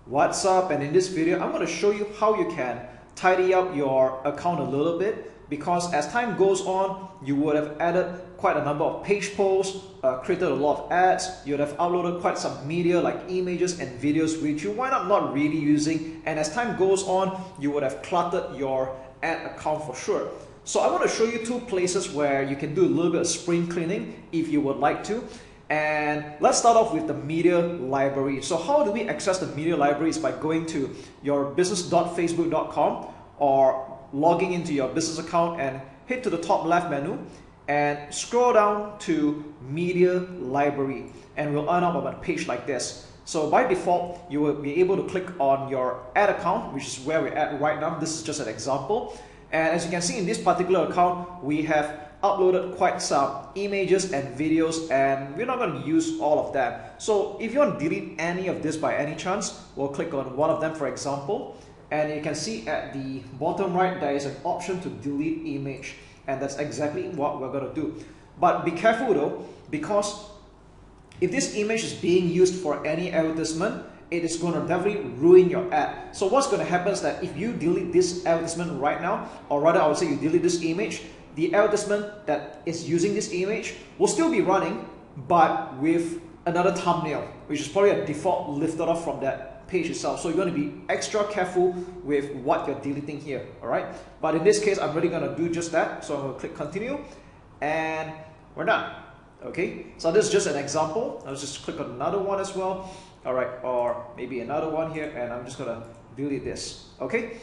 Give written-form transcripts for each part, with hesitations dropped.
What's up? And in this video I'm going to show you how you can tidy up your account a little bit, because as time goes on you would have added quite a number of page posts, created a lot of ads, you would have uploaded quite some media like images and videos which you wind up not really using, and as time goes on you would have cluttered your ad account for sure. So I want to show you two places where you can do a little bit of spring cleaning if you would like to. And let's start off with the media library. So how do we access the media library? Is by going to your business.facebook.com or logging into your business account and hit to the top left menu and scroll down to media library, and we'll end up on a page like this. So by default you will be able to click on your ad account, which is where we're at right now. This is just an example, and as you can see in this particular account we have uploaded quite some images and videos, and we're not going to use all of them. So if you want to delete any of this by any chance, we'll click on one of them for example, and you can see at the bottom right there is an option to delete image, and that's exactly what we're going to do. But be careful though, because if this image is being used for any advertisement, it is going to definitely ruin your ad. So what's going to happen is that if you delete this advertisement right now, or rather I would say you delete this image, the advertisement that is using this image will still be running, but with another thumbnail, which is probably a default lifted off from that page itself. So you're going to be extra careful with what you're deleting here, all right? But in this case, I'm really going to do just that. So I'm going to click continue, and we're done. Okay, so this is just an example. I'll just click on another one as well, all right, or maybe another one here, and I'm just going to delete this. Okay,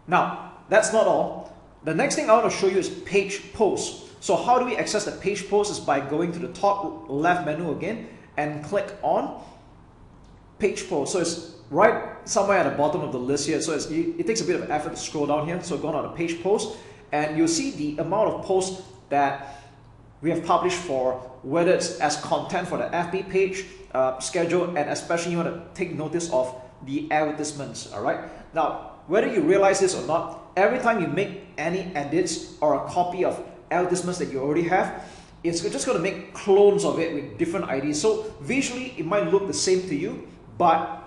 now that's not all. The next thing I want to show you is page posts. So how do we access the page posts? Is by going to the top left menu again and click on page posts. So it's right somewhere at the bottom of the list here. So it takes a bit of effort to scroll down here. So go on to page posts, and you'll see the amount of posts that we have published for, whether it's as content for the FB page, schedule, and especially you want to take notice of the advertisements. All right. Now, whether you realize this or not, every time you make any edits or a copy of advertisements that you already have, it's just going to make clones of it with different IDs. So visually it might look the same to you, but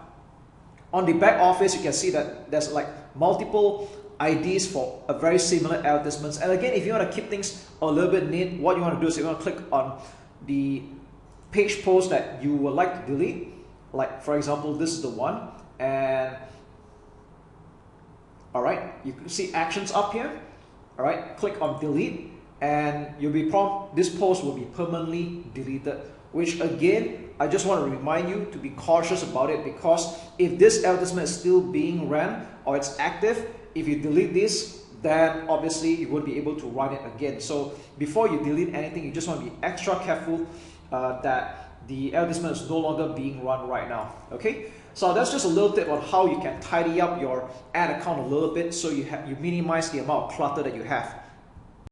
on the back office you can see that there's like multiple IDs for a very similar advertisements. And again, if you want to keep things a little bit neat, what you want to do is you want to click on the page post that you would like to delete. Like for example, this is the one, and alright, you can see actions up here. Alright, click on delete, and you'll be prompted, this post will be permanently deleted. Which again, I just want to remind you to be cautious about it, because if this advertisement is still being ran or it's active, if you delete this, then obviously you won't be able to run it again. So before you delete anything, you just want to be extra careful that the advertisement is no longer being run right now. Okay, so that's just a little tip on how you can tidy up your ad account a little bit, so you minimize the amount of clutter that you have.